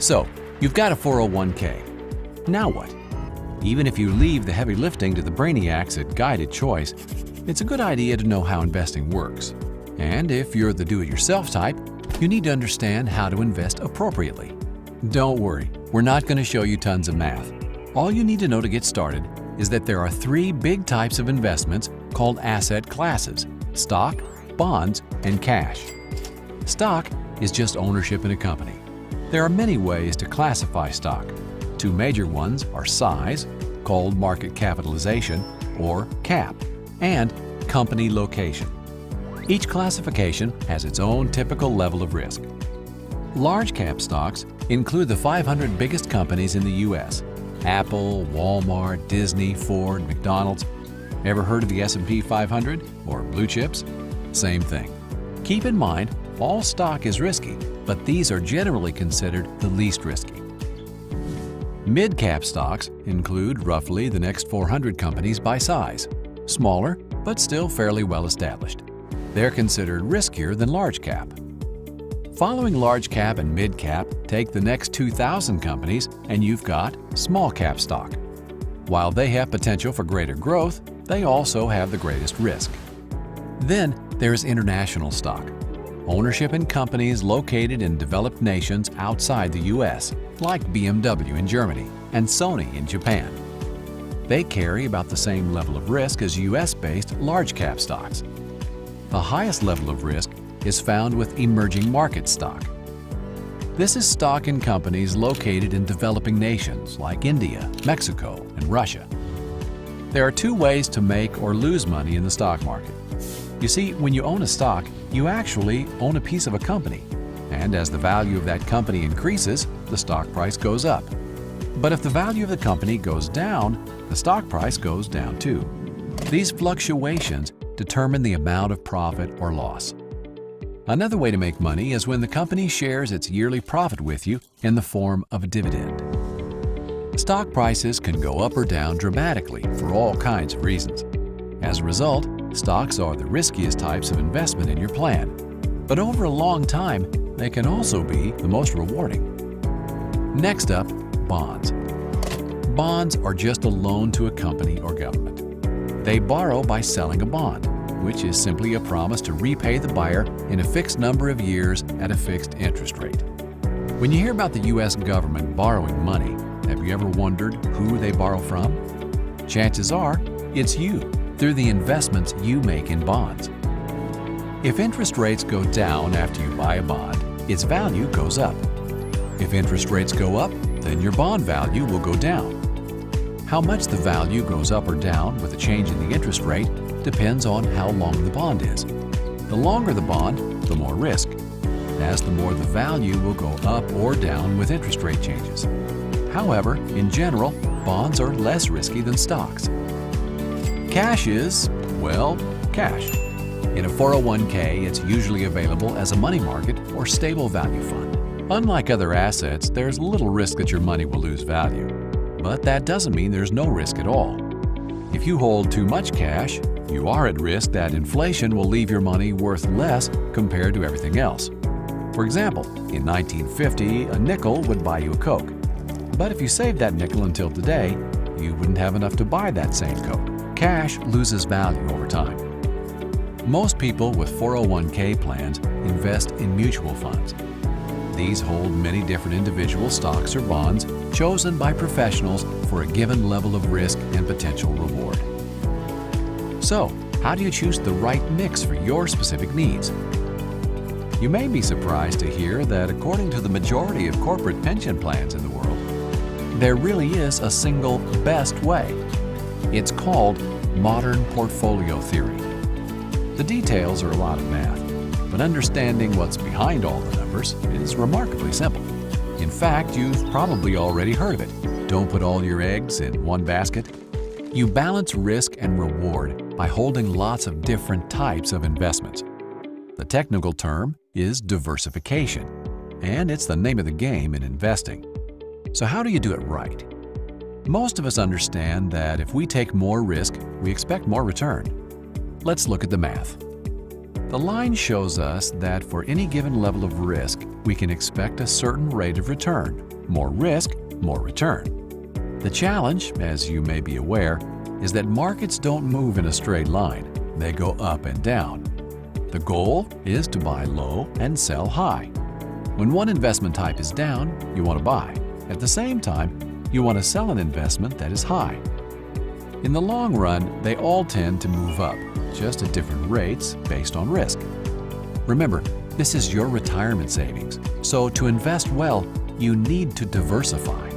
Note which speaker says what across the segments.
Speaker 1: So, you've got a 401k. Now what? Even if you leave the heavy lifting to the brainiacs at Guided Choice, it's a good idea to know how investing works. And if you're the do-it-yourself type, you need to understand how to invest appropriately. Don't worry, we're not going to show you tons of math. All you need to know to get started is that there are three big types of investments called asset classes: stock, bonds, and cash. Stock is just ownership in a company. There are many ways to classify stock. Two major ones are size, called market capitalization, or CAP, and company location. Each classification has its own typical level of risk. Large cap stocks include the 500 biggest companies in the U.S. Apple, Walmart, Disney, Ford, McDonald's. Ever heard of the S&P 500 or blue chips? Same thing. Keep in mind, all stock is risky, but these are generally considered the least risky. Mid-cap stocks include roughly the next 400 companies by size, smaller but still fairly well established. They're considered riskier than large cap. Following large cap and mid cap, take the next 2,000 companies and you've got small cap stock. While they have potential for greater growth, they also have the greatest risk. Then there's international stock, ownership in companies located in developed nations outside the U.S., like BMW in Germany and Sony in Japan. They carry about the same level of risk as U.S.-based large cap stocks. The highest level of risk is found with emerging market stock. This is stock in companies located in developing nations like India, Mexico, and Russia. There are two ways to make or lose money in the stock market. You see, when you own a stock, you actually own a piece of a company, and as the value of that company increases, the stock price goes up. But if the value of the company goes down, the stock price goes down too. These fluctuations determine the amount of profit or loss. Another way to make money is when the company shares its yearly profit with you in the form of a dividend. Stock prices can go up or down dramatically for all kinds of reasons. As a result, stocks are the riskiest types of investment in your plan. But over a long time, they can also be the most rewarding. Next up, bonds. Bonds are just a loan to a company or government. They borrow by selling a bond, which is simply a promise to repay the buyer in a fixed number of years at a fixed interest rate. When you hear about the U.S. government borrowing money, have you ever wondered who they borrow from? Chances are, it's you, through the investments you make in bonds. If interest rates go down after you buy a bond, its value goes up. If interest rates go up, then your bond value will go down. How much the value goes up or down with a change in the interest rate depends on how long the bond is. The longer the bond, the more risk, as the more the value will go up or down with interest rate changes. However, in general, bonds are less risky than stocks. Cash is, well, cash. In a 401k, it's usually available as a money market or stable value fund. Unlike other assets, there's little risk that your money will lose value. But that doesn't mean there's no risk at all. If you hold too much cash, you are at risk that inflation will leave your money worth less compared to everything else. For example, in 1950, a nickel would buy you a Coke. But if you saved that nickel until today, you wouldn't have enough to buy that same Coke. Cash loses value over time. Most people with 401k plans invest in mutual funds. These hold many different individual stocks or bonds chosen by professionals for a given level of risk and potential reward. So, how do you choose the right mix for your specific needs? You may be surprised to hear that according to the majority of corporate pension plans in the world, there really is a single best way. It's called modern portfolio theory. The details are a lot of math, but understanding what's behind all the numbers is remarkably simple. In fact, you've probably already heard of it. Don't put all your eggs in one basket. You balance risk and reward by holding lots of different types of investments. The technical term is diversification, and it's the name of the game in investing. So how do you do it right? Most of us understand that if we take more risk, we expect more return. Let's look at the math. The line shows us that for any given level of risk, we can expect a certain rate of return. More risk, more return. The challenge, as you may be aware, is that markets don't move in a straight line. They go up and down. The goal is to buy low and sell high. When one investment type is down, you want to buy. At the same time, you want to sell an investment that is high. In the long run, they all tend to move up, just at different rates based on risk. Remember, this is your retirement savings, so to invest well, you need to diversify.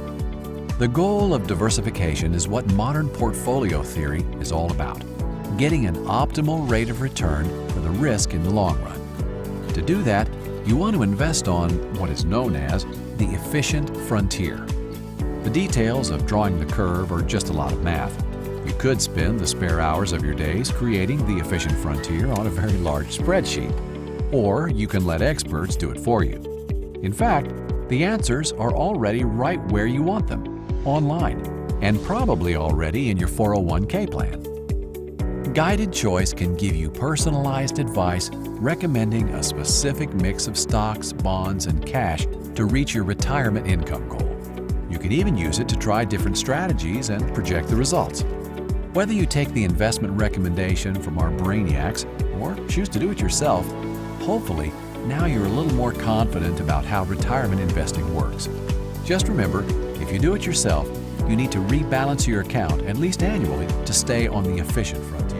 Speaker 1: The goal of diversification is what modern portfolio theory is all about, getting an optimal rate of return for the risk in the long run. To do that, you want to invest on what is known as the efficient frontier. The details of drawing the curve are just a lot of math. You could spend the spare hours of your days creating the efficient frontier on a very large spreadsheet, or you can let experts do it for you. In fact, the answers are already right where you want them, online, and probably already in your 401k plan. Guided Choice can give you personalized advice recommending a specific mix of stocks, bonds, and cash to reach your retirement income goal. You can even use it to try different strategies and project the results. Whether you take the investment recommendation from our brainiacs or choose to do it yourself, hopefully now you're a little more confident about how retirement investing works. Just remember, if you do it yourself, you need to rebalance your account at least annually to stay on the efficient frontier.